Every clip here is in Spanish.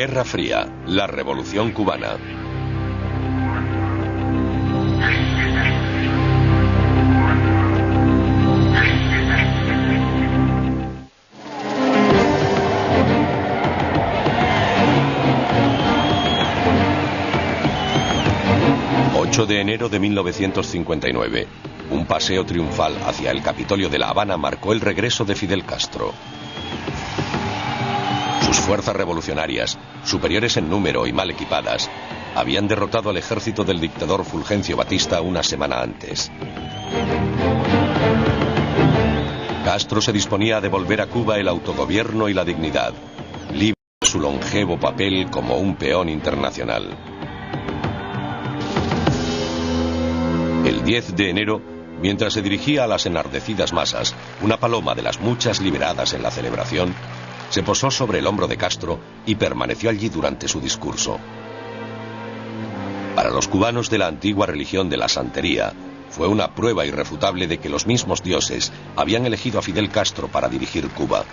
Guerra Fría, la Revolución Cubana. De enero de 1959, un paseo triunfal hacia el Capitolio de La Habana marcó el regreso de Fidel Castro. Sus fuerzas revolucionarias, superiores en número y mal equipadas, habían derrotado al ejército del dictador Fulgencio Batista una semana antes. Castro se disponía a devolver a Cuba el autogobierno y la dignidad, libre de su longevo papel como un peón internacional. El 10 de enero, mientras se dirigía a las enardecidas masas, una paloma de las muchas liberadas en la celebración, se posó sobre el hombro de Castro y permaneció allí durante su discurso. Para los cubanos de la antigua religión de la santería, fue una prueba irrefutable de que los mismos dioses habían elegido a Fidel Castro para dirigir Cuba.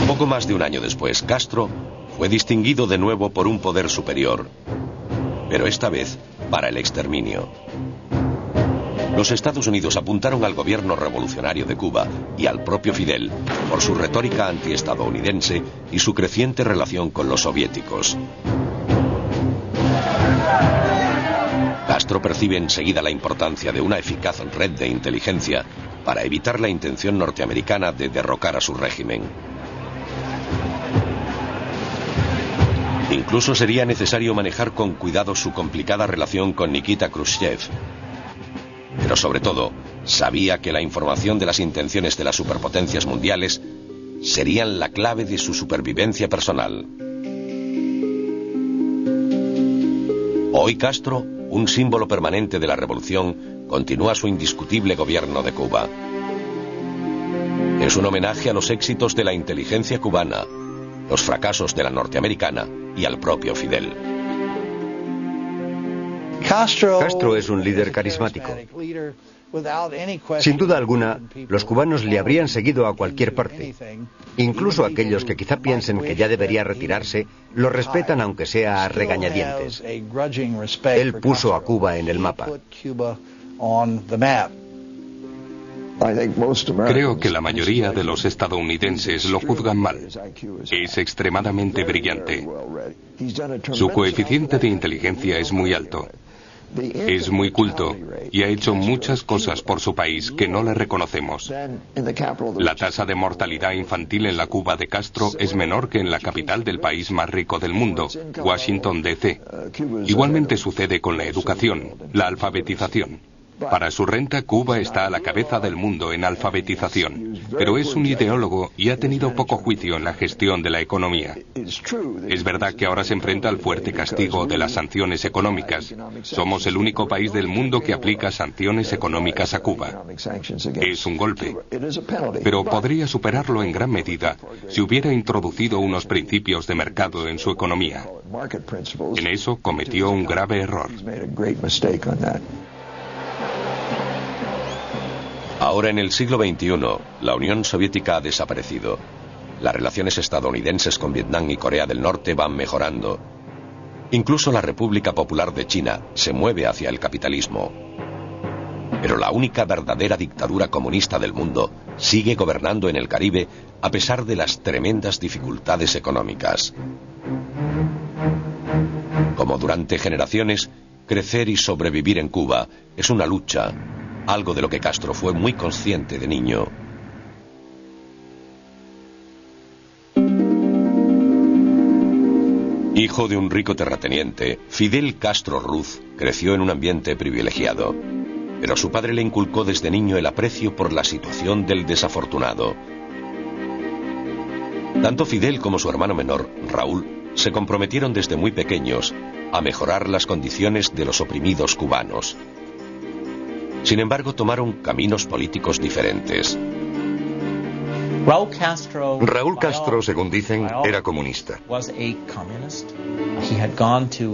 Poco más de un año después, Castro fue distinguido de nuevo por un poder superior, pero esta vez para el exterminio. Los Estados Unidos apuntaron al gobierno revolucionario de Cuba y al propio Fidel por su retórica antiestadounidense y su creciente relación con los soviéticos. Castro percibe enseguida la importancia de una eficaz red de inteligencia para evitar la intención norteamericana de derrocar a su régimen. Incluso sería necesario manejar con cuidado su complicada relación con Nikita Khrushchev. Pero sobre todo, sabía que la información de las intenciones de las superpotencias mundiales serían la clave de su supervivencia personal. Hoy Castro, un símbolo permanente de la revolución, continúa su indiscutible gobierno de Cuba. Es un homenaje a los éxitos de la inteligencia cubana, los fracasos de la norteamericana y al propio Fidel. Castro es un líder carismático. Sin duda alguna, los cubanos le habrían seguido a cualquier parte. Incluso aquellos que quizá piensen que ya debería retirarse, lo respetan aunque sea a regañadientes. Él puso a Cuba en el mapa. Creo que la mayoría de los estadounidenses lo juzgan mal. Es extremadamente brillante. Su coeficiente de inteligencia es muy alto. Es muy culto y ha hecho muchas cosas por su país que no le reconocemos. La tasa de mortalidad infantil en la Cuba de Castro es menor que en la capital del país más rico del mundo, Washington, D.C. Igualmente sucede con la educación, la alfabetización. Para su renta, Cuba está a la cabeza del mundo en alfabetización, pero es un ideólogo y ha tenido poco juicio en la gestión de la economía. Es verdad que ahora se enfrenta al fuerte castigo de las sanciones económicas. Somos el único país del mundo que aplica sanciones económicas a Cuba. Es un golpe, pero podría superarlo en gran medida si hubiera introducido unos principios de mercado en su economía. En eso cometió un grave error. Ahora en el siglo XXI, la Unión Soviética ha desaparecido. Las relaciones estadounidenses con Vietnam y Corea del Norte van mejorando. Incluso la República Popular de China se mueve hacia el capitalismo. Pero la única verdadera dictadura comunista del mundo sigue gobernando en el Caribe a pesar de las tremendas dificultades económicas. Como durante generaciones, crecer y sobrevivir en Cuba es una lucha, algo de lo que Castro fue muy consciente de niño. Hijo de un rico terrateniente, Fidel Castro Ruz creció en un ambiente privilegiado, pero su padre le inculcó desde niño el aprecio por la situación del desafortunado. Tanto Fidel como su hermano menor, Raúl, se comprometieron desde muy pequeños a mejorar las condiciones de los oprimidos cubanos. Sin embargo, tomaron caminos políticos diferentes. Raúl Castro, según dicen, era comunista.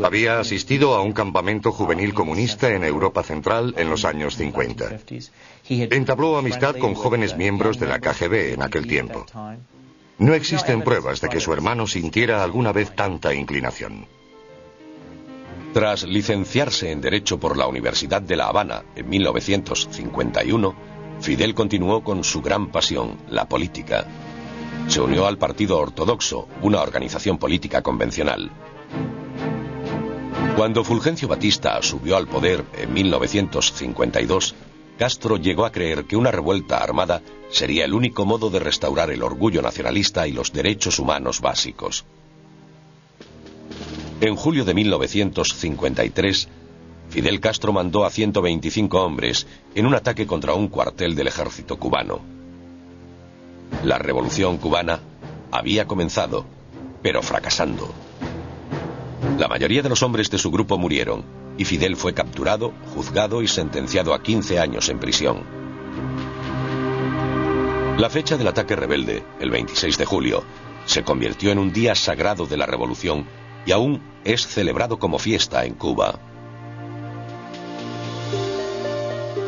Había asistido a un campamento juvenil comunista en Europa Central en los años 50. Entabló amistad con jóvenes miembros de la KGB en aquel tiempo. No existen pruebas de que su hermano sintiera alguna vez tanta inclinación. Tras licenciarse en Derecho por la Universidad de La Habana en 1951, Fidel continuó con su gran pasión, la política. Se unió al Partido Ortodoxo, una organización política convencional. Cuando Fulgencio Batista subió al poder en 1952, Castro llegó a creer que una revuelta armada sería el único modo de restaurar el orgullo nacionalista y los derechos humanos básicos. En julio de 1953, Fidel Castro mandó a 125 hombres en un ataque contra un cuartel del ejército cubano. La revolución cubana había comenzado, pero fracasando. La mayoría de los hombres de su grupo murieron, y Fidel fue capturado, juzgado y sentenciado a 15 años en prisión. La fecha del ataque rebelde, el 26 de julio, se convirtió en un día sagrado de la revolución y aún es celebrado como fiesta en Cuba.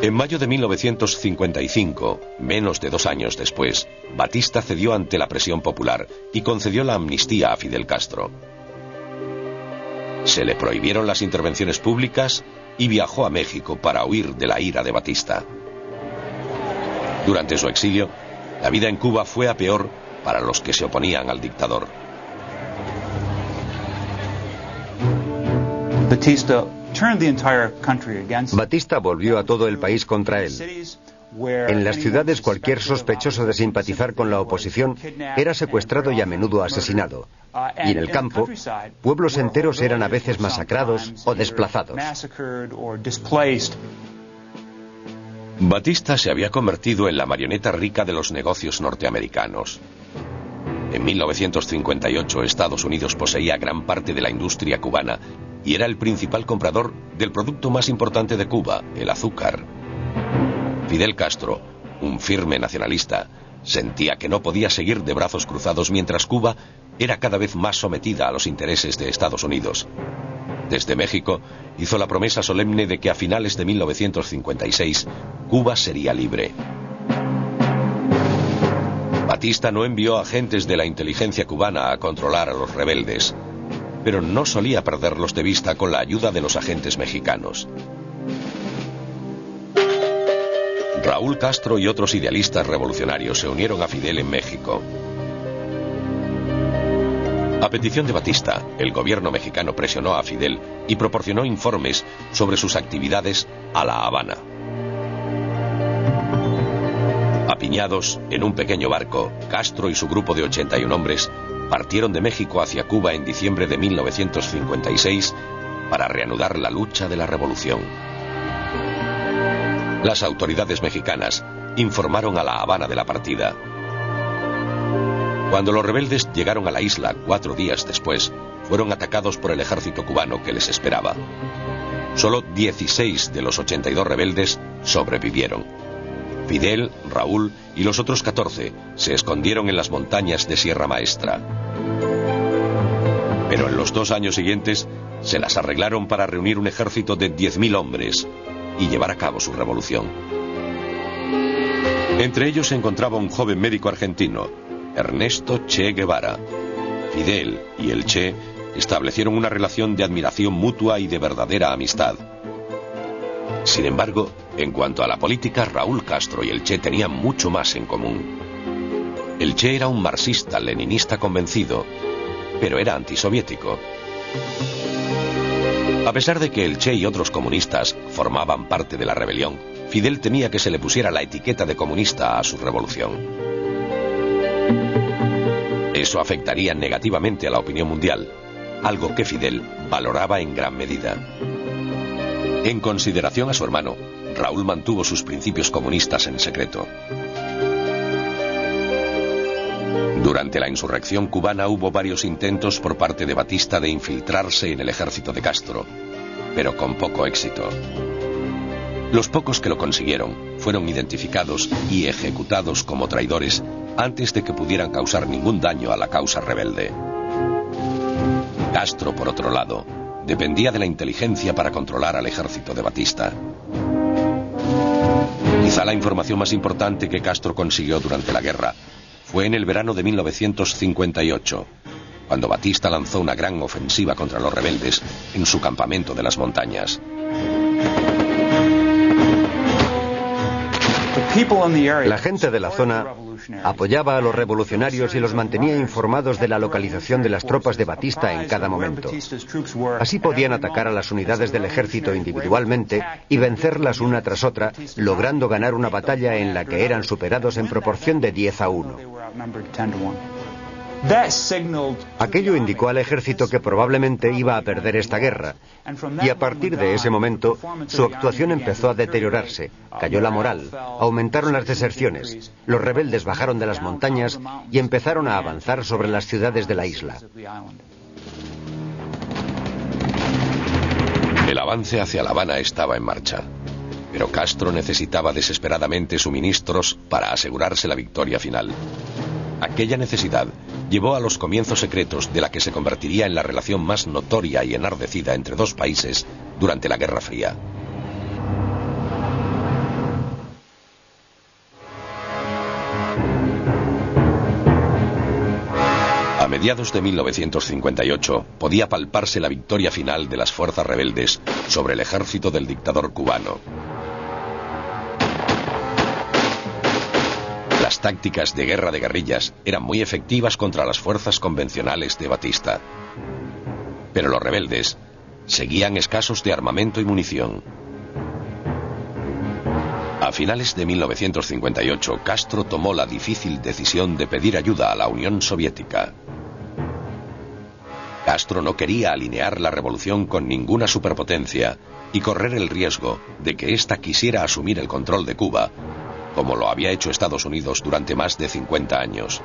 En mayo de 1955, menos de 2 años después, Batista cedió ante la presión popular y concedió la amnistía a Fidel Castro. Se le prohibieron las intervenciones públicas y viajó a México para huir de la ira de Batista. Durante su exilio, la vida en Cuba fue a peor para los que se oponían al dictador. Batista volvió a todo el país contra él. En las ciudades, cualquier sospechoso de simpatizar con la oposición era secuestrado y a menudo asesinado. Y en el campo, pueblos enteros eran a veces masacrados o desplazados. Batista se había convertido en la marioneta rica de los negocios norteamericanos. En 1958, Estados Unidos poseía gran parte de la industria cubana y era el principal comprador del producto más importante de Cuba, el azúcar. Fidel Castro, un firme nacionalista, sentía que no podía seguir de brazos cruzados mientras Cuba era cada vez más sometida a los intereses de Estados Unidos. Desde México, hizo la promesa solemne de que a finales de 1956, Cuba sería libre. Batista no envió agentes de la inteligencia cubana a controlar a los rebeldes, pero no solía perderlos de vista con la ayuda de los agentes mexicanos. Raúl Castro y otros idealistas revolucionarios se unieron a Fidel en México. A petición de Batista, el gobierno mexicano presionó a Fidel y proporcionó informes sobre sus actividades a La Habana. Apiñados en un pequeño barco, Castro y su grupo de 81 hombres partieron de México hacia Cuba en diciembre de 1956 para reanudar la lucha de la revolución. Las autoridades mexicanas informaron a La Habana de la partida. Cuando los rebeldes llegaron a la isla 4 días después, fueron atacados por el ejército cubano que les esperaba. Solo 16 de los 82 rebeldes sobrevivieron. Fidel, Raúl y los otros 14 se escondieron en las montañas de Sierra Maestra. Pero en los 2 años siguientes se las arreglaron para reunir un ejército de 10.000 hombres y llevar a cabo su revolución. Entre ellos se encontraba un joven médico argentino, Ernesto Che Guevara. Fidel y el Che establecieron una relación de admiración mutua y de verdadera amistad. Sin embargo, en cuanto a la política, Raúl Castro y el Che tenían mucho más en común. El Che era un marxista-leninista convencido, pero era antisoviético. A pesar de que el Che y otros comunistas formaban parte de la rebelión, Fidel temía que se le pusiera la etiqueta de comunista a su revolución. Eso afectaría negativamente a la opinión mundial, algo que Fidel valoraba en gran medida. En consideración a su hermano, Raúl mantuvo sus principios comunistas en secreto. Durante la insurrección cubana hubo varios intentos por parte de Batista de infiltrarse en el ejército de Castro, pero con poco éxito. Los pocos que lo consiguieron fueron identificados y ejecutados como traidores antes de que pudieran causar ningún daño a la causa rebelde. Castro, por otro lado, dependía de la inteligencia para controlar al ejército de Batista. Quizá la información más importante que Castro consiguió durante la guerra fue en el verano de 1958, cuando Batista lanzó una gran ofensiva contra los rebeldes en su campamento de las montañas. La gente de la zona apoyaba a los revolucionarios y los mantenía informados de la localización de las tropas de Batista en cada momento. Así podían atacar a las unidades del ejército individualmente y vencerlas una tras otra, logrando ganar una batalla en la que eran superados en proporción de 10-1. Aquello indicó al ejército que probablemente iba a perder esta guerra, y a partir de ese momento su actuación empezó a deteriorarse, cayó la moral, aumentaron las deserciones, los rebeldes bajaron de las montañas y empezaron a avanzar sobre las ciudades de la isla. El avance hacia La Habana estaba en marcha, pero Castro necesitaba desesperadamente suministros para asegurarse la victoria final. Aquella necesidad llevó a los comienzos secretos de la que se convertiría en la relación más notoria y enardecida entre dos países durante la Guerra Fría. A mediados de 1958 podía palparse la victoria final de las fuerzas rebeldes sobre el ejército del dictador cubano. Las tácticas de guerra de guerrillas eran muy efectivas contra las fuerzas convencionales de Batista. Pero los rebeldes seguían escasos de armamento y munición. A finales de 1958, Castro tomó la difícil decisión de pedir ayuda a la Unión Soviética. Castro no quería alinear la revolución con ninguna superpotencia y correr el riesgo de que ésta quisiera asumir el control de Cuba, como lo había hecho Estados Unidos durante más de 50 años.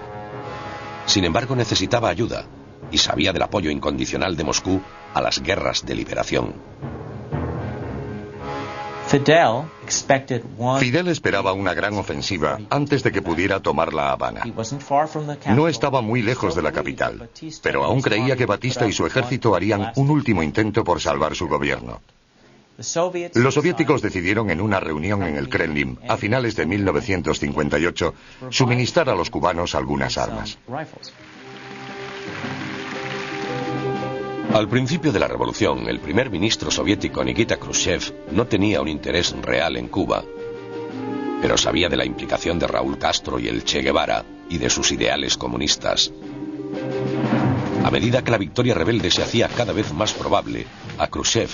Sin embargo, necesitaba ayuda y sabía del apoyo incondicional de Moscú a las guerras de liberación. Fidel esperaba una gran ofensiva antes de que pudiera tomar La Habana. No estaba muy lejos de la capital, pero aún creía que Batista y su ejército harían un último intento por salvar su gobierno. Los soviéticos decidieron en una reunión en el Kremlin a finales de 1958 suministrar a los cubanos algunas armas. Al principio de la revolución, el primer ministro soviético Nikita Khrushchev no tenía un interés real en Cuba, pero sabía de la implicación de Raúl Castro y el Che Guevara y de sus ideales comunistas. A medida que la victoria rebelde se hacía cada vez más probable, a Khrushchev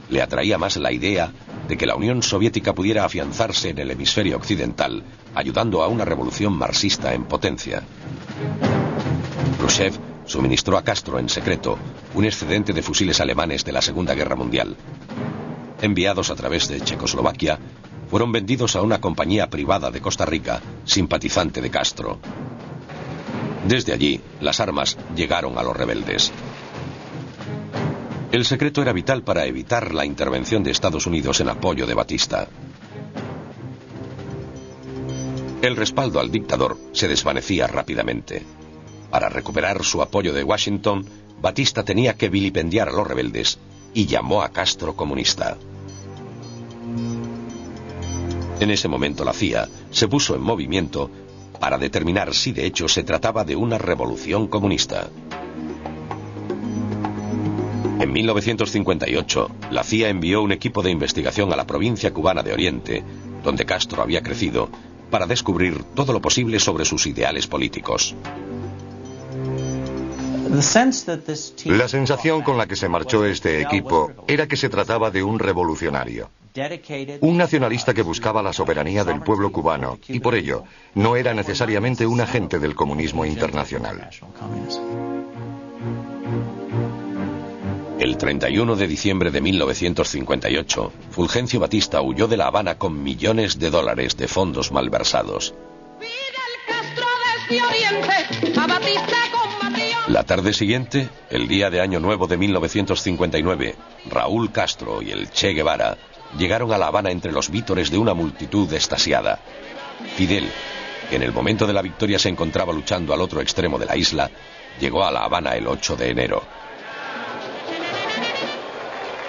le atraía más la idea de que la Unión Soviética pudiera afianzarse en el hemisferio occidental, ayudando a una revolución marxista en potencia. Khrushchev suministró a Castro en secreto un excedente de fusiles alemanes de la Segunda Guerra Mundial. Enviados a través de Checoslovaquia, fueron vendidos a una compañía privada de Costa Rica, simpatizante de Castro. Desde allí, las armas llegaron a los rebeldes. El secreto era vital para evitar la intervención de Estados Unidos en apoyo de Batista. El respaldo al dictador se desvanecía rápidamente. Para recuperar su apoyo de Washington, Batista tenía que vilipendiar a los rebeldes y llamó a Castro comunista. En ese momento la CIA se puso en movimiento para determinar si de hecho se trataba de una revolución comunista. En 1958, la CIA envió un equipo de investigación a la provincia cubana de Oriente, donde Castro había crecido, para descubrir todo lo posible sobre sus ideales políticos. La sensación con la que se marchó este equipo era que se trataba de un revolucionario, un nacionalista que buscaba la soberanía del pueblo cubano y por ello no era necesariamente un agente del comunismo internacional. El 31 de diciembre de 1958, Fulgencio Batista huyó de La Habana con millones de dólares de fondos malversados. La tarde siguiente, el día de Año Nuevo de 1959, Raúl Castro y el Che Guevara llegaron a La Habana entre los vítores de una multitud extasiada. Fidel, que en el momento de la victoria se encontraba luchando al otro extremo de la isla, llegó a La Habana el 8 de enero.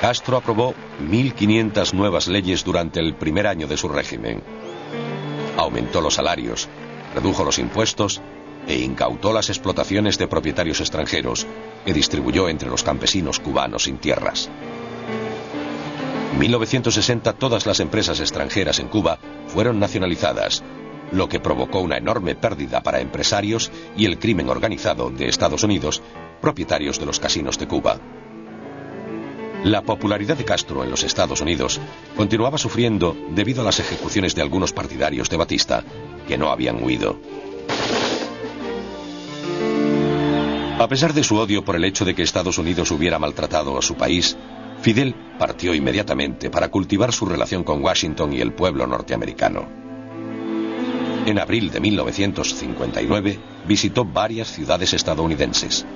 Castro aprobó 1.500 nuevas leyes durante el primer año de su régimen. Aumentó los salarios, redujo los impuestos e incautó las explotaciones de propietarios extranjeros que distribuyó entre los campesinos cubanos sin tierras. En 1960 todas las empresas extranjeras en Cuba fueron nacionalizadas, lo que provocó una enorme pérdida para empresarios y el crimen organizado de Estados Unidos, propietarios de los casinos de Cuba. La popularidad de Castro en los Estados Unidos continuaba sufriendo debido a las ejecuciones de algunos partidarios de Batista, que no habían huido. A pesar de su odio por el hecho de que Estados Unidos hubiera maltratado a su país, Fidel partió inmediatamente para cultivar su relación con Washington y el pueblo norteamericano. En abril de 1959 visitó varias ciudades estadounidenses.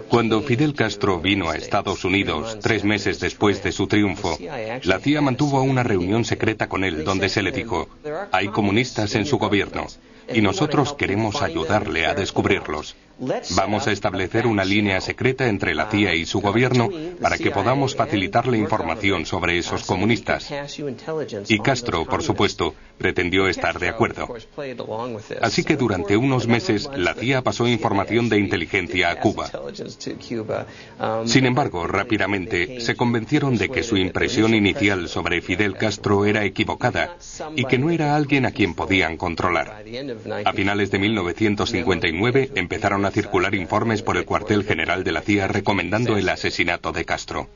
Cuando Fidel Castro vino a Estados Unidos 3 meses después de su triunfo, la CIA mantuvo una reunión secreta con él donde se le dijo: hay comunistas en su gobierno y nosotros queremos ayudarle a descubrirlos. Vamos a establecer una línea secreta entre la CIA y su gobierno para que podamos facilitarle información sobre esos comunistas. Y Castro, por supuesto, pretendió estar de acuerdo. Así que durante unos meses la CIA pasó información de inteligencia a Cuba. Sin embargo, rápidamente se convencieron de que su impresión inicial sobre Fidel Castro era equivocada y que no era alguien a quien podían controlar. A finales de 1959 empezaron a circular informes por el cuartel general de la CIA recomendando el asesinato de Castro.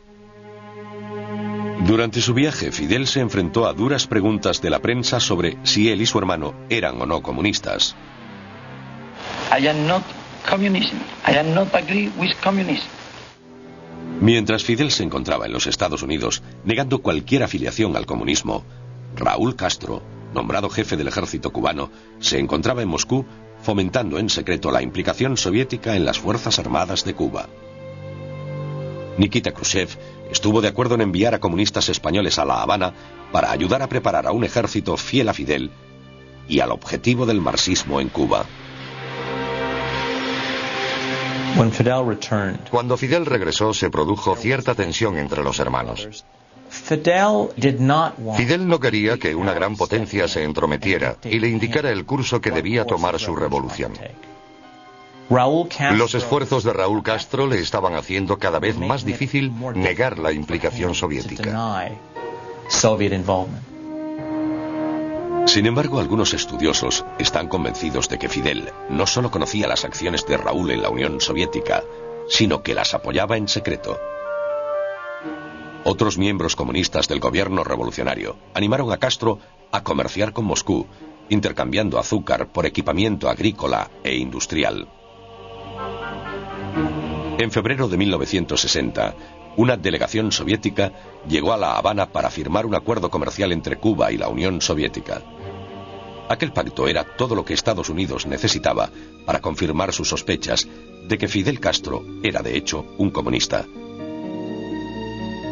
Durante su viaje, Fidel se enfrentó a duras preguntas de la prensa sobre si él y su hermano eran o no comunistas. Mientras Fidel se encontraba en los Estados Unidos negando cualquier afiliación al comunismo, Raúl Castro, nombrado jefe del ejército cubano, se encontraba en Moscú fomentando en secreto la implicación soviética en las Fuerzas Armadas de Cuba. Nikita Khrushchev estuvo de acuerdo en enviar a comunistas españoles a La Habana para ayudar a preparar a un ejército fiel a Fidel y al objetivo del marxismo en Cuba. Cuando Fidel regresó, se produjo cierta tensión entre los hermanos. Fidel no quería que una gran potencia se entrometiera y le indicara el curso que debía tomar su revolución. Los esfuerzos de Raúl Castro le estaban haciendo cada vez más difícil negar la implicación soviética. Sin embargo, algunos estudiosos están convencidos de que Fidel no solo conocía las acciones de Raúl en la Unión Soviética, sino que las apoyaba en secreto. Otros miembros comunistas del gobierno revolucionario animaron a Castro a comerciar con Moscú, intercambiando azúcar por equipamiento agrícola e industrial. En febrero de 1960, una delegación soviética llegó a La Habana para firmar un acuerdo comercial entre Cuba y la Unión Soviética. Aquel pacto era todo lo que Estados Unidos necesitaba para confirmar sus sospechas de que Fidel Castro era de hecho un comunista.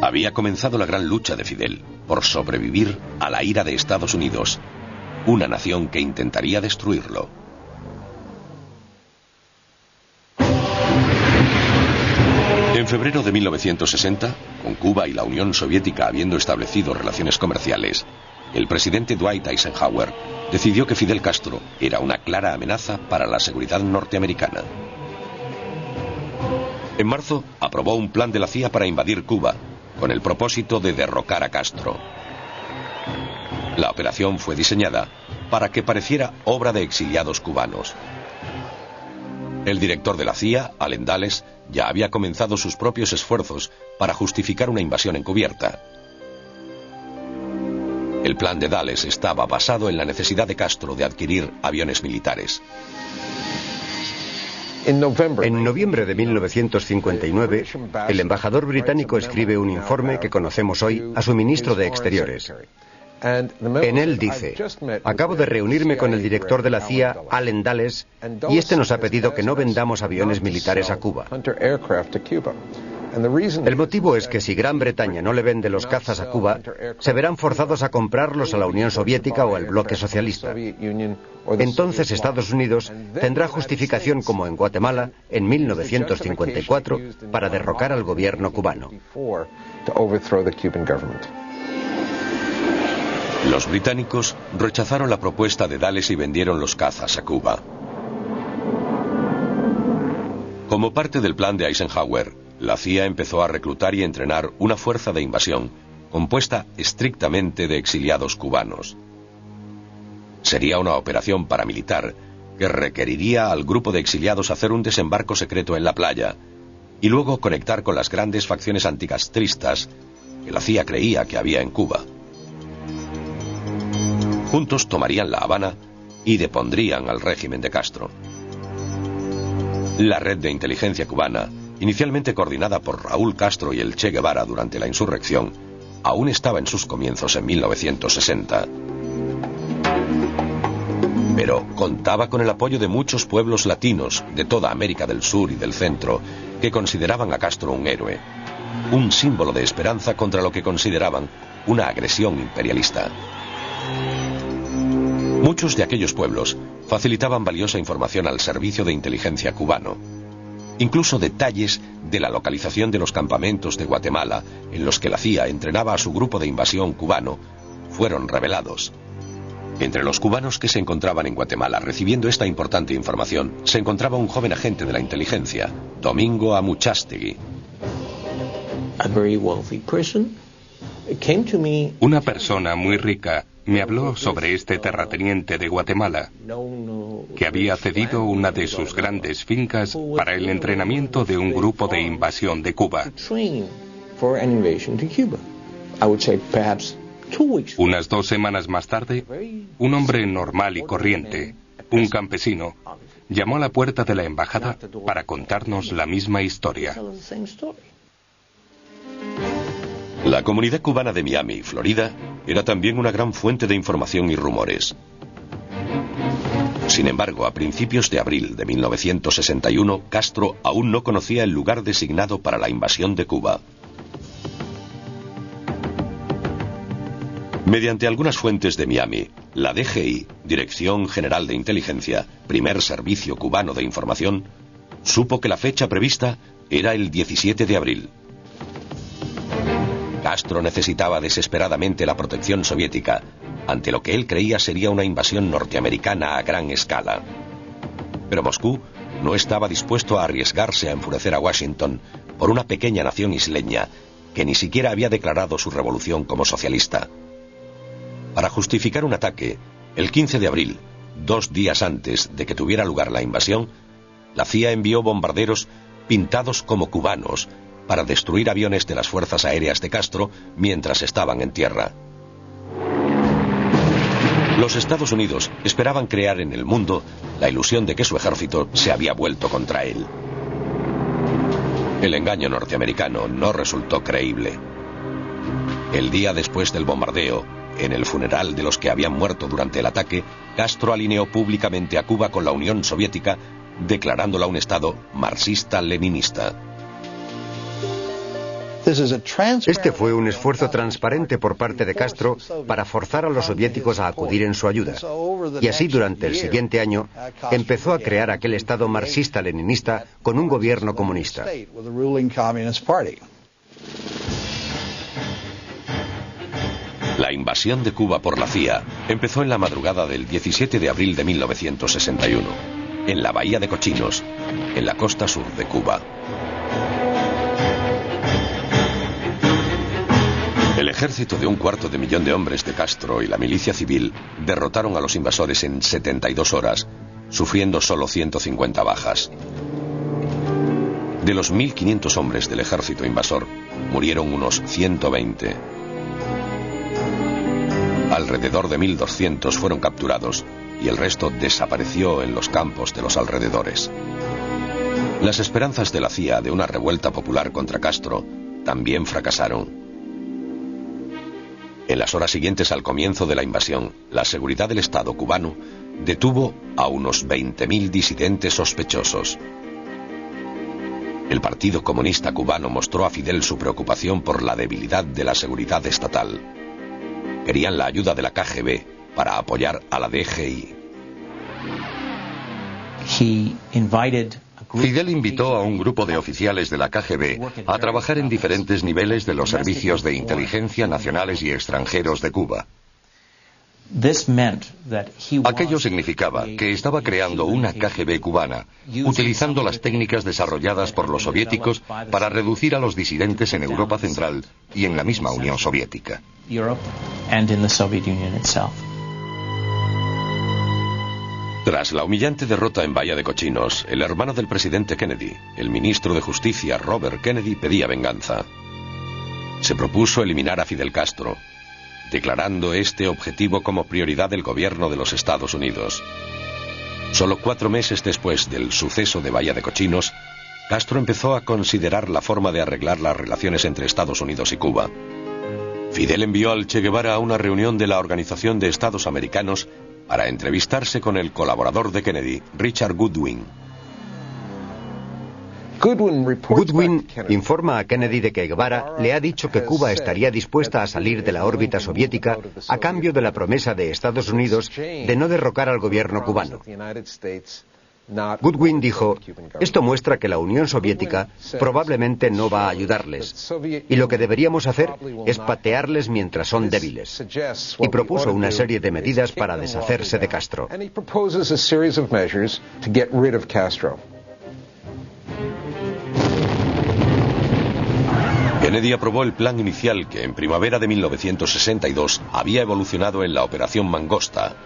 Había comenzado la gran lucha de Fidel por sobrevivir a la ira de Estados Unidos, una nación que intentaría destruirlo. En febrero de 1960, con Cuba y la Unión Soviética habiendo establecido relaciones comerciales, el presidente Dwight Eisenhower decidió que Fidel Castro era una clara amenaza para la seguridad norteamericana. En marzo, aprobó un plan de la CIA para invadir Cuba, con el propósito de derrocar a Castro. La operación fue diseñada para que pareciera obra de exiliados cubanos. El director de la CIA, Allen Dulles, ya había comenzado sus propios esfuerzos para justificar una invasión encubierta. El plan de Dulles estaba basado en la necesidad de Castro de adquirir aviones militares. En noviembre de 1959, el embajador británico escribe un informe que conocemos hoy a su ministro de Exteriores. En él dice: acabo de reunirme con el director de la CIA, Allen Dulles, y este nos ha pedido que no vendamos aviones militares a Cuba. El motivo es que si Gran Bretaña no le vende los cazas a Cuba, se verán forzados a comprarlos a la Unión Soviética o al bloque socialista. Entonces Estados Unidos tendrá justificación, como en Guatemala, en 1954, para derrocar al gobierno cubano. Los británicos rechazaron la propuesta de Dulles y vendieron los cazas a Cuba. Como parte del plan de Eisenhower, la CIA empezó a reclutar y entrenar una fuerza de invasión compuesta estrictamente de exiliados cubanos. Sería una operación paramilitar que requeriría al grupo de exiliados hacer un desembarco secreto en la playa y luego conectar con las grandes facciones anticastristas que la CIA creía que había en Cuba. Juntos tomarían La Habana y depondrían al régimen de Castro. La red de inteligencia cubana, inicialmente coordinada por Raúl Castro y el Che Guevara durante la insurrección, aún estaba en sus comienzos en 1960. Pero contaba con el apoyo de muchos pueblos latinos de toda América del Sur y del Centro que consideraban a Castro un héroe, un símbolo de esperanza contra lo que consideraban una agresión imperialista. Muchos de aquellos pueblos facilitaban valiosa información al servicio de inteligencia cubano. Incluso detalles de la localización de los campamentos de Guatemala en los que la CIA entrenaba a su grupo de invasión cubano fueron revelados. Entre los cubanos que se encontraban en Guatemala recibiendo esta importante información se encontraba un joven agente de la inteligencia, Domingo Amuchastegui. Una persona muy rica me habló sobre este terrateniente de Guatemala, que había cedido una de sus grandes fincas para el entrenamiento de un grupo de invasión de Cuba. Unas 2 semanas más tarde, un hombre normal y corriente, un campesino, llamó a la puerta de la embajada para contarnos la misma historia. La comunidad cubana de Miami, Florida, era también una gran fuente de información y rumores. Sin embargo, a principios de abril de 1961, Castro aún no conocía el lugar designado para la invasión de Cuba. Mediante algunas fuentes de Miami, la DGI, Dirección General de Inteligencia, primer servicio cubano de información, supo que la fecha prevista era el 17 de abril. Castro necesitaba desesperadamente la protección soviética ante lo que él creía sería una invasión norteamericana a gran escala. Pero Moscú no estaba dispuesto a arriesgarse a enfurecer a Washington por una pequeña nación isleña que ni siquiera había declarado su revolución como socialista. Para justificar un ataque, el 15 de abril, 2 días antes de que tuviera lugar la invasión, la CIA envió bombarderos pintados como cubanos para destruir aviones de las fuerzas aéreas de Castro mientras estaban en tierra. Los Estados Unidos esperaban crear en el mundo la ilusión de que su ejército se había vuelto contra él. El engaño norteamericano no resultó creíble. El día después del bombardeo, en el funeral de los que habían muerto durante el ataque, Castro alineó públicamente a Cuba con la Unión Soviética, declarándola un estado marxista-leninista. Este fue un esfuerzo transparente por parte de Castro para forzar a los soviéticos a acudir en su ayuda. Y así durante el siguiente año empezó a crear aquel Estado marxista-leninista con un gobierno comunista. La invasión de Cuba por la CIA empezó en la madrugada del 17 de abril de 1961, en la Bahía de Cochinos, en la costa sur de Cuba. El ejército de 250.000 de hombres de Castro y la milicia civil derrotaron a los invasores en 72 horas, sufriendo solo 150 bajas. De los 1.500 hombres del ejército invasor, murieron unos 120. Alrededor de 1.200 fueron capturados y el resto desapareció en los campos de los alrededores. Las esperanzas de la CIA de una revuelta popular contra Castro también fracasaron. En las horas siguientes al comienzo de la invasión, la seguridad del Estado cubano detuvo a unos 20.000 disidentes sospechosos. El Partido Comunista Cubano mostró a Fidel su preocupación por la debilidad de la seguridad estatal. Querían la ayuda de la KGB para apoyar a la DGI. Fidel invitó a un grupo de oficiales de la KGB a trabajar en diferentes niveles de los servicios de inteligencia nacionales y extranjeros de Cuba. Aquello significaba que estaba creando una KGB cubana, utilizando las técnicas desarrolladas por los soviéticos para reducir a los disidentes en Europa Central y en la misma Unión Soviética. Tras la humillante derrota en Bahía de Cochinos, el hermano del presidente Kennedy, el ministro de Justicia Robert Kennedy, pedía venganza. Se propuso eliminar a Fidel Castro, declarando este objetivo como prioridad del gobierno de los Estados Unidos. Solo 4 meses después del suceso de Bahía de Cochinos, Castro empezó a considerar la forma de arreglar las relaciones entre Estados Unidos y Cuba. Fidel envió al Che Guevara a una reunión de la Organización de Estados Americanos para entrevistarse con el colaborador de Kennedy, Richard Goodwin. Goodwin informa a Kennedy de que Guevara le ha dicho que Cuba estaría dispuesta a salir de la órbita soviética a cambio de la promesa de Estados Unidos de no derrocar al gobierno cubano. Goodwin dijo: esto muestra que la Unión Soviética probablemente no va a ayudarles, y lo que deberíamos hacer es patearles mientras son débiles. Y propuso una serie de medidas para deshacerse de Castro. Kennedy aprobó el plan inicial que en primavera de 1962 había evolucionado en la Operación Mangosta,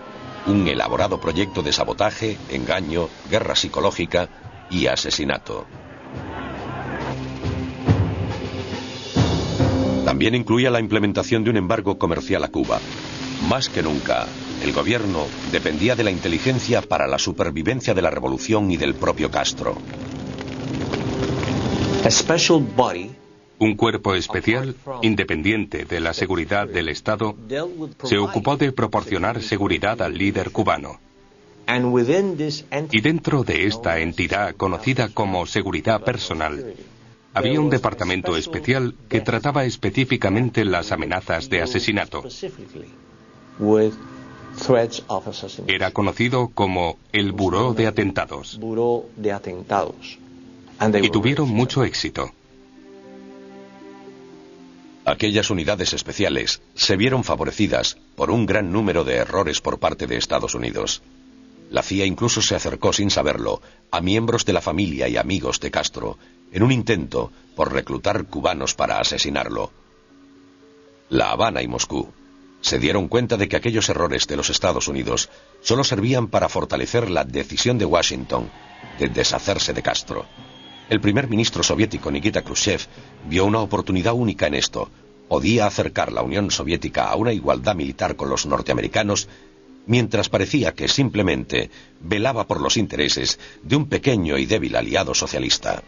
un elaborado proyecto de sabotaje, engaño, guerra psicológica y asesinato. También incluía la implementación de un embargo comercial a Cuba. Más que nunca, el gobierno dependía de la inteligencia para la supervivencia de la revolución y del propio Castro. Un cuerpo especial, independiente de la seguridad del Estado, se ocupó de proporcionar seguridad al líder cubano. Y dentro de esta entidad conocida como seguridad personal, había un departamento especial que trataba específicamente las amenazas de asesinato. Era conocido como el Buró de Atentados. Y tuvieron mucho éxito. Aquellas unidades especiales se vieron favorecidas por un gran número de errores por parte de Estados Unidos. La CIA incluso se acercó sin saberlo a miembros de la familia y amigos de Castro en un intento por reclutar cubanos para asesinarlo. La Habana y Moscú se dieron cuenta de que aquellos errores de los Estados Unidos solo servían para fortalecer la decisión de Washington de deshacerse de Castro. El primer ministro soviético Nikita Khrushchev vio una oportunidad única en esto. Podía acercar la Unión Soviética a una igualdad militar con los norteamericanos, mientras parecía que simplemente velaba por los intereses de un pequeño y débil aliado socialista.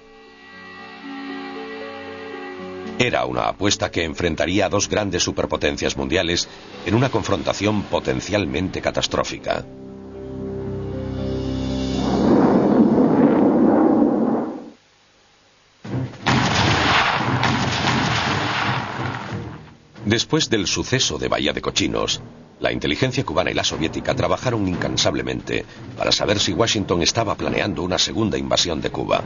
Era una apuesta que enfrentaría a 2 grandes superpotencias mundiales en una confrontación potencialmente catastrófica. Después del suceso de Bahía de Cochinos, la inteligencia cubana y la soviética trabajaron incansablemente para saber si Washington estaba planeando una segunda invasión de Cuba.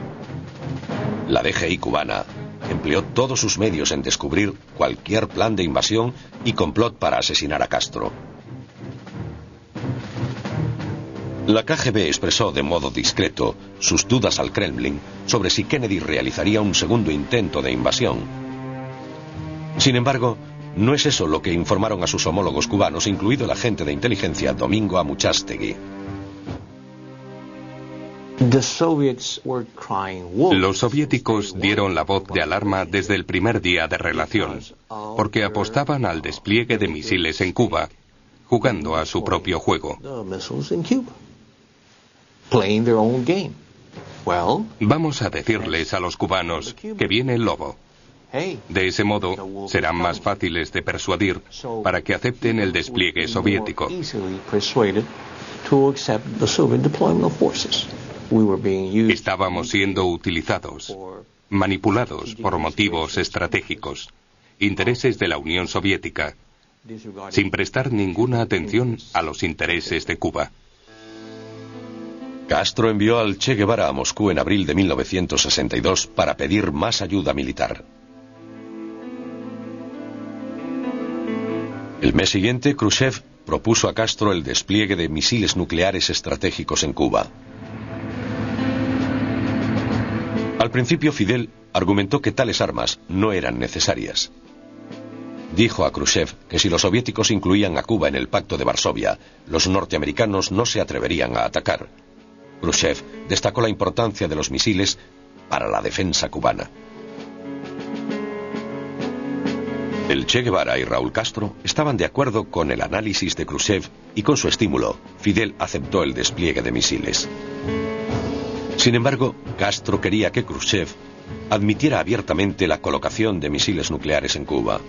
La DGI cubana empleó todos sus medios en descubrir cualquier plan de invasión y complot para asesinar a Castro. La KGB expresó de modo discreto sus dudas al Kremlin sobre si Kennedy realizaría un segundo intento de invasión. Sin embargo, no es eso lo que informaron a sus homólogos cubanos, incluido el agente de inteligencia Domingo Amuchastegui. Los soviéticos dieron la voz de alarma desde el primer día de relación, porque apostaban al despliegue de misiles en Cuba, jugando a su propio juego. Vamos a decirles a los cubanos que viene el lobo. De ese modo, serán más fáciles de persuadir para que acepten el despliegue soviético. Estábamos siendo utilizados, manipulados por motivos estratégicos, intereses de la Unión Soviética, sin prestar ninguna atención a los intereses de Cuba. Castro envió al Che Guevara a Moscú en abril de 1962 para pedir más ayuda militar. El mes siguiente, Khrushchev propuso a Castro el despliegue de misiles nucleares estratégicos en Cuba. Al principio, Fidel argumentó que tales armas no eran necesarias. Dijo a Khrushchev que si los soviéticos incluían a Cuba en el Pacto de Varsovia, los norteamericanos no se atreverían a atacar. Khrushchev destacó la importancia de los misiles para la defensa cubana. El Che Guevara y Raúl Castro estaban de acuerdo con el análisis de Khrushchev y con su estímulo, Fidel aceptó el despliegue de misiles. Sin embargo, Castro quería que Khrushchev admitiera abiertamente la colocación de misiles nucleares en Cuba.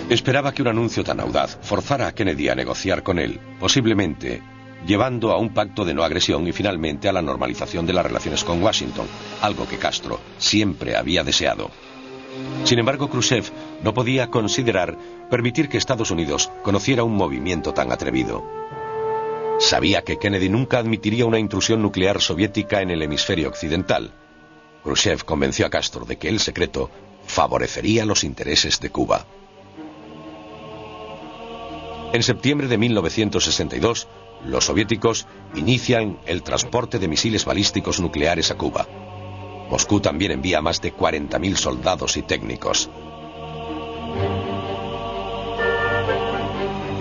Esperaba que un anuncio tan audaz forzara a Kennedy a negociar con él, posiblemente llevando a un pacto de no agresión y finalmente a la normalización de las relaciones con Washington, algo que Castro siempre había deseado. Sin embargo, Khrushchev no podía considerar permitir que Estados Unidos conociera un movimiento tan atrevido. Sabía que Kennedy nunca admitiría una intrusión nuclear soviética en el hemisferio occidental. Khrushchev convenció a Castro de que el secreto favorecería los intereses de Cuba. En septiembre de 1962, los soviéticos inician el transporte de misiles balísticos nucleares a Cuba. Moscú también envía más de 40.000 soldados y técnicos.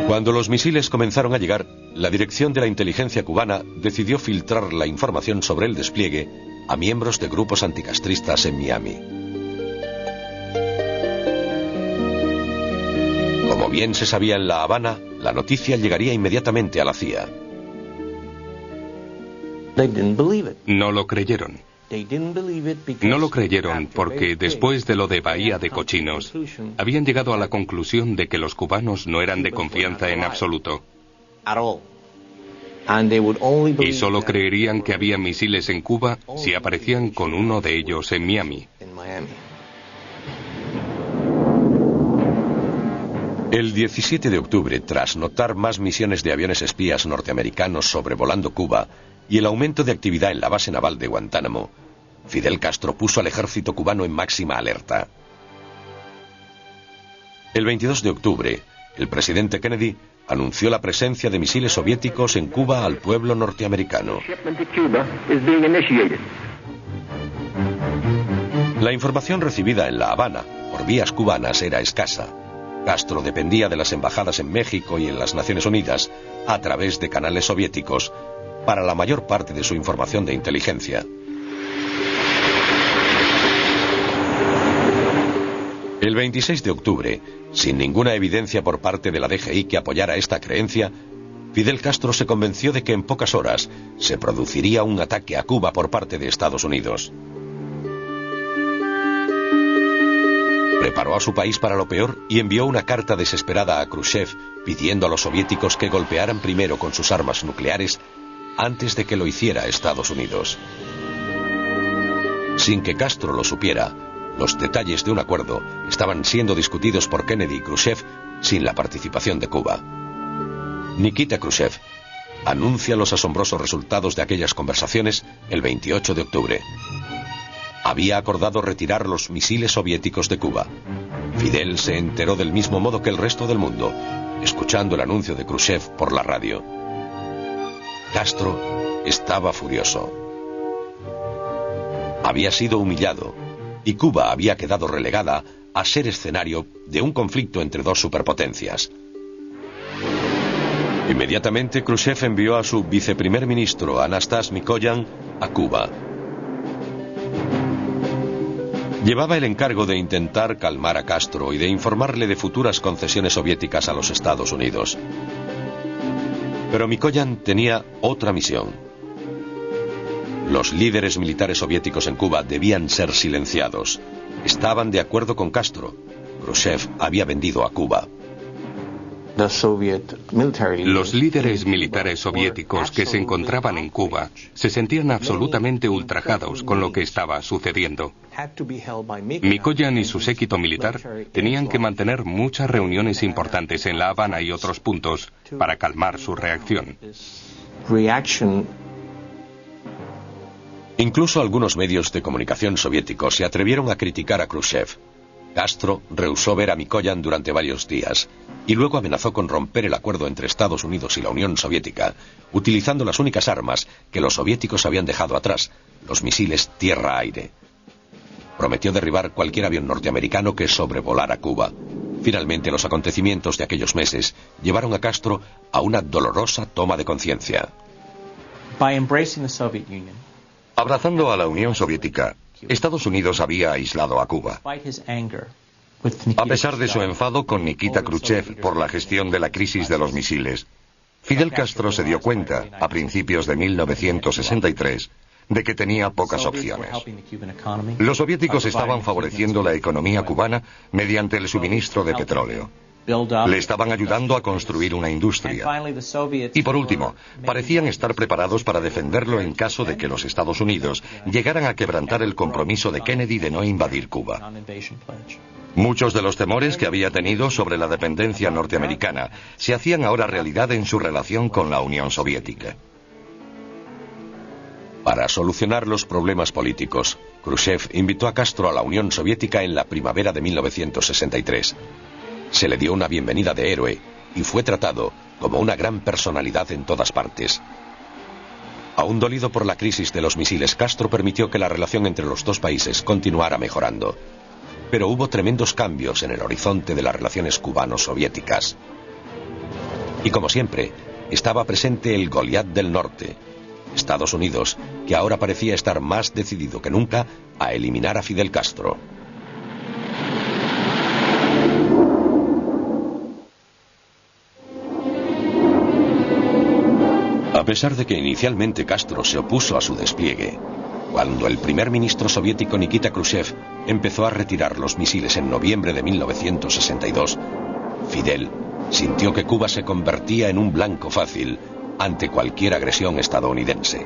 Cuando los misiles comenzaron a llegar, la dirección de la inteligencia cubana decidió filtrar la información sobre el despliegue a miembros de grupos anticastristas en Miami. Como bien se sabía en La Habana, la noticia llegaría inmediatamente a la CIA. No lo creyeron. No lo creyeron porque después de lo de Bahía de Cochinos, habían llegado a la conclusión de que los cubanos no eran de confianza en absoluto. Y solo creerían que había misiles en Cuba si aparecían con uno de ellos en Miami. El 17 de octubre, tras notar más misiones de aviones espías norteamericanos sobrevolando Cuba y el aumento de actividad en la base naval de Guantánamo, Fidel Castro puso al ejército cubano en máxima alerta. El 22 de octubre, el presidente Kennedy anunció la presencia de misiles soviéticos en Cuba al pueblo norteamericano. La información recibida en La Habana por vías cubanas era escasa. Castro dependía de las embajadas en México y en las Naciones Unidas, a través de canales soviéticos, para la mayor parte de su información de inteligencia. El 26 de octubre, sin ninguna evidencia por parte de la DGI que apoyara esta creencia, Fidel Castro se convenció de que en pocas horas se produciría un ataque a Cuba por parte de Estados Unidos. Preparó a su país para lo peor y envió una carta desesperada a Khrushchev pidiendo a los soviéticos que golpearan primero con sus armas nucleares antes de que lo hiciera Estados Unidos. Sin que Castro lo supiera, los detalles de un acuerdo estaban siendo discutidos por Kennedy y Khrushchev sin la participación de Cuba. Nikita Khrushchev anuncia los asombrosos resultados de aquellas conversaciones el 28 de octubre. Había acordado retirar los misiles soviéticos de Cuba. Fidel se enteró del mismo modo que el resto del mundo, escuchando el anuncio de Khrushchev por la radio. Castro estaba furioso. Había sido humillado y Cuba había quedado relegada a ser escenario de un conflicto entre dos superpotencias. Inmediatamente Khrushchev envió a su viceprimer ministro, Anastas Mikoyan, a Cuba. Llevaba el encargo de intentar calmar a Castro y de informarle de futuras concesiones soviéticas a los Estados Unidos. Pero Mikoyan tenía otra misión. Los líderes militares soviéticos en Cuba debían ser silenciados. Estaban de acuerdo con Castro. Khrushchev había vendido a Cuba. Los líderes militares soviéticos que se encontraban en Cuba se sentían absolutamente ultrajados con lo que estaba sucediendo. Mikoyan y su séquito militar tenían que mantener muchas reuniones importantes en La Habana y otros puntos para calmar su reacción. Incluso algunos medios de comunicación soviéticos se atrevieron a criticar a Khrushchev. Castro rehusó ver a Mikoyan durante varios días y luego amenazó con romper el acuerdo entre Estados Unidos y la Unión Soviética, utilizando las únicas armas que los soviéticos habían dejado atrás, los misiles tierra-aire. Prometió derribar cualquier avión norteamericano que sobrevolara Cuba. Finalmente, los acontecimientos de aquellos meses llevaron a Castro a una dolorosa toma de conciencia. Abrazando a la Unión Soviética, Estados Unidos había aislado a Cuba. A pesar de su enfado con Nikita Khrushchev por la gestión de la crisis de los misiles, Fidel Castro se dio cuenta, a principios de 1963, de que tenía pocas opciones. Los soviéticos estaban favoreciendo la economía cubana mediante el suministro de petróleo. Le estaban ayudando a construir una industria. Y por último, parecían estar preparados para defenderlo en caso de que los Estados Unidos llegaran a quebrantar el compromiso de Kennedy de no invadir Cuba. Muchos de los temores que había tenido sobre la dependencia norteamericana se hacían ahora realidad en su relación con la Unión Soviética. Para solucionar los problemas políticos, Khrushchev invitó a Castro a la Unión Soviética en la primavera de 1963. Se le dio una bienvenida de héroe y fue tratado como una gran personalidad en todas partes. Aún dolido por la crisis de los misiles, Castro permitió que la relación entre los dos países continuara mejorando. Pero hubo tremendos cambios en el horizonte de las relaciones cubano-soviéticas. Y como siempre, estaba presente el Goliat del Norte, Estados Unidos, que ahora parecía estar más decidido que nunca a eliminar a Fidel Castro. A pesar de que inicialmente Castro se opuso a su despliegue, cuando el primer ministro soviético Nikita Khrushchev empezó a retirar los misiles en noviembre de 1962, Fidel sintió que Cuba se convertía en un blanco fácil ante cualquier agresión estadounidense.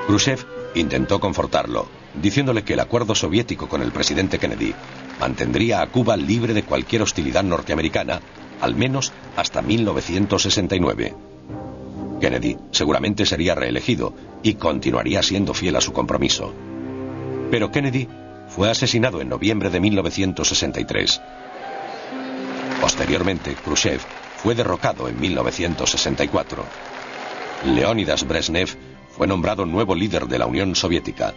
Khrushchev intentó confortarlo, diciéndole que el acuerdo soviético con el presidente Kennedy mantendría a Cuba libre de cualquier hostilidad norteamericana, al menos hasta 1969. Kennedy seguramente sería reelegido y continuaría siendo fiel a su compromiso. Pero Kennedy fue asesinado en noviembre de 1963. Posteriormente, Khrushchev fue derrocado en 1964. Leónidas Brezhnev fue nombrado nuevo líder de la Unión Soviética.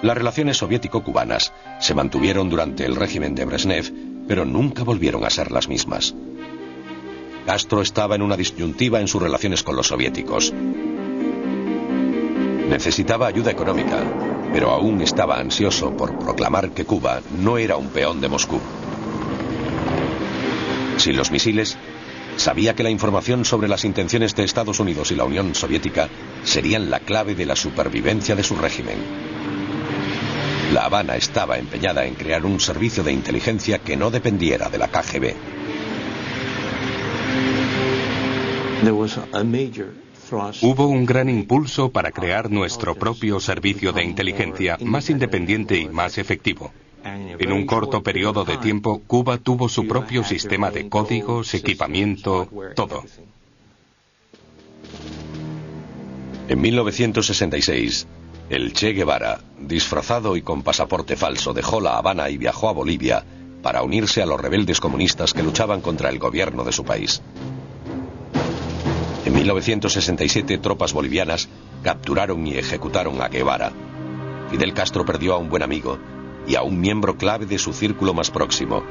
Las relaciones soviético-cubanas se mantuvieron durante el régimen de Brezhnev, pero nunca volvieron a ser las mismas. Castro estaba en una disyuntiva en sus relaciones con los soviéticos. Necesitaba ayuda económica, pero aún estaba ansioso por proclamar que Cuba no era un peón de Moscú. Sin los misiles, sabía que la información sobre las intenciones de Estados Unidos y la Unión Soviética serían la clave de la supervivencia de su régimen. La Habana estaba empeñada en crear un servicio de inteligencia que no dependiera de la KGB. Hubo un gran impulso para crear nuestro propio servicio de inteligencia más independiente y más efectivo. En un corto periodo de tiempo, Cuba tuvo su propio sistema de códigos, equipamiento, todo. En 1966, el Che Guevara, disfrazado y con pasaporte falso, dejó La Habana y viajó a Bolivia para unirse a los rebeldes comunistas que luchaban contra el gobierno de su país. En 1967, tropas bolivianas capturaron y ejecutaron a Guevara. Fidel Castro perdió a un buen amigo y a un miembro clave de su círculo más próximo.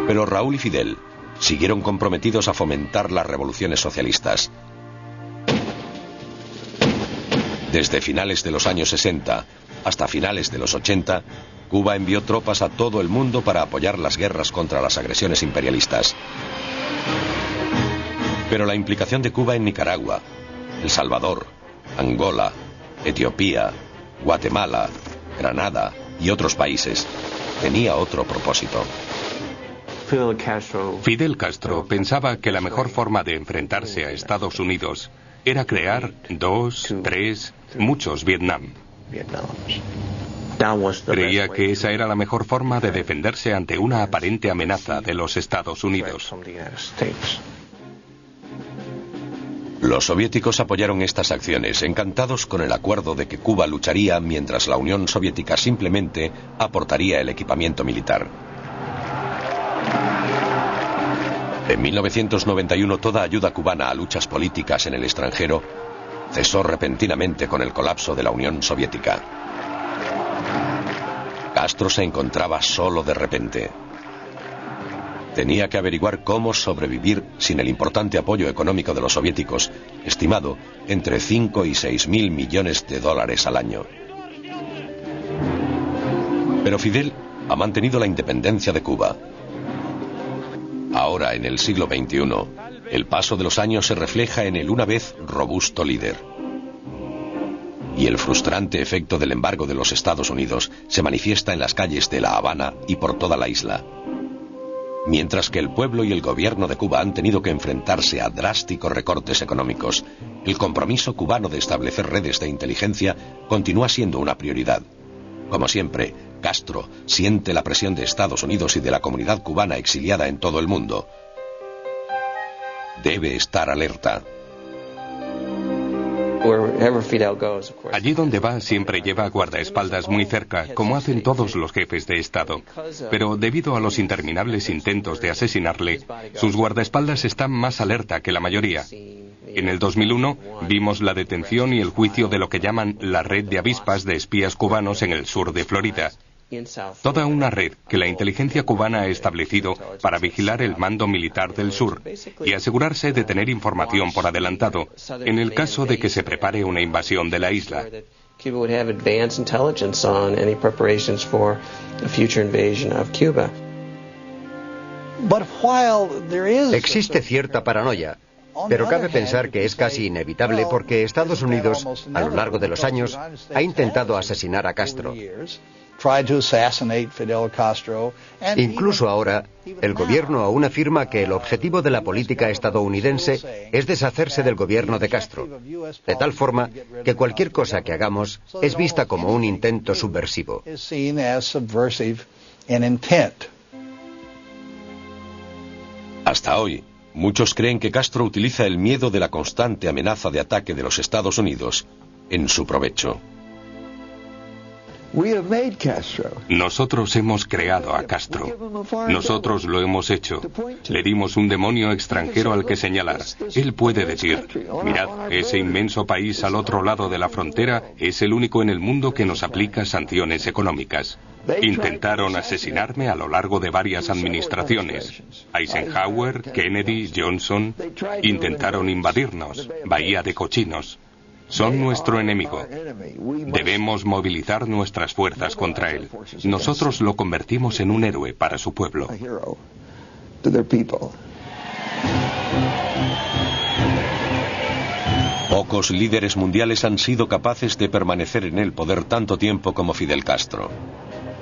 Pero Raúl y Fidel siguieron comprometidos a fomentar las revoluciones socialistas. Desde finales de los años 60 hasta finales de los 80, Cuba envió tropas a todo el mundo para apoyar las guerras contra las agresiones imperialistas. Pero la implicación de Cuba en Nicaragua, El Salvador, Angola, Etiopía, Guatemala, Granada y otros países tenía otro propósito. Fidel Castro pensaba que la mejor forma de enfrentarse a Estados Unidos era crear 2, 3, muchos Vietnam. Creía que esa era la mejor forma de defenderse ante una aparente amenaza de los Estados Unidos. Los soviéticos apoyaron estas acciones, encantados con el acuerdo de que Cuba lucharía mientras la Unión Soviética simplemente aportaría el equipamiento militar. En 1991 toda ayuda cubana a luchas políticas en el extranjero cesó repentinamente con el colapso de la Unión Soviética. Castro se encontraba solo de repente. Tenía que averiguar cómo sobrevivir sin el importante apoyo económico de los soviéticos, estimado entre 5 y 6.000 millones de dólares al año. Pero Fidel ha mantenido la independencia de Cuba. Ahora, en el siglo XXI, el paso de los años se refleja en el una vez robusto líder. Y el frustrante efecto del embargo de los Estados Unidos se manifiesta en las calles de La Habana y por toda la isla. Mientras que el pueblo y el gobierno de Cuba han tenido que enfrentarse a drásticos recortes económicos, el compromiso cubano de establecer redes de inteligencia continúa siendo una prioridad. Como siempre, Castro siente la presión de Estados Unidos y de la comunidad cubana exiliada en todo el mundo. Debe estar alerta. Allí donde va siempre lleva guardaespaldas muy cerca, como hacen todos los jefes de Estado. Pero debido a los interminables intentos de asesinarle, sus guardaespaldas están más alerta que la mayoría. En el 2001 vimos la detención y el juicio de lo que llaman la red de avispas de espías cubanos en el sur de Florida. Toda una red que la inteligencia cubana ha establecido para vigilar el mando militar del sur y asegurarse de tener información por adelantado en el caso de que se prepare una invasión de la isla. Existe cierta paranoia, pero cabe pensar que es casi inevitable porque Estados Unidos, a lo largo de los años, ha intentado asesinar a Castro. Incluso ahora, el gobierno aún afirma que el objetivo de la política estadounidense es deshacerse del gobierno de Castro, de tal forma que cualquier cosa que hagamos es vista como un intento subversivo. Hasta hoy, muchos creen que Castro utiliza el miedo de la constante amenaza de ataque de los Estados Unidos en su provecho. Nosotros hemos creado a Castro. Nosotros lo hemos hecho. Le dimos un demonio extranjero al que señalar. Él puede decir, mirad, ese inmenso país al otro lado de la frontera es el único en el mundo que nos aplica sanciones económicas. Intentaron asesinarme a lo largo de varias administraciones. Eisenhower, Kennedy, Johnson. Intentaron invadirnos. Bahía de Cochinos. Son nuestro enemigo. Debemos movilizar nuestras fuerzas contra él. Nosotros lo convertimos en un héroe para su pueblo. Pocos líderes mundiales han sido capaces de permanecer en el poder tanto tiempo como Fidel Castro.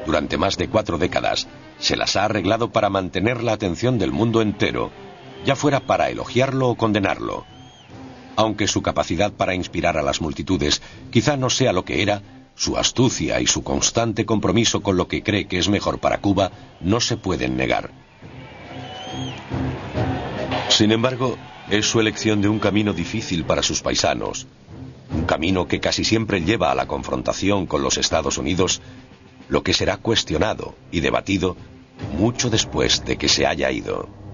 Durante más de 4 décadas, se las ha arreglado para mantener la atención del mundo entero, ya fuera para elogiarlo o condenarlo. Aunque su capacidad para inspirar a las multitudes quizá no sea lo que era, su astucia y su constante compromiso con lo que cree que es mejor para Cuba no se pueden negar. Sin embargo, es su elección de un camino difícil para sus paisanos, un camino que casi siempre lleva a la confrontación con los Estados Unidos, lo que será cuestionado y debatido mucho después de que se haya ido.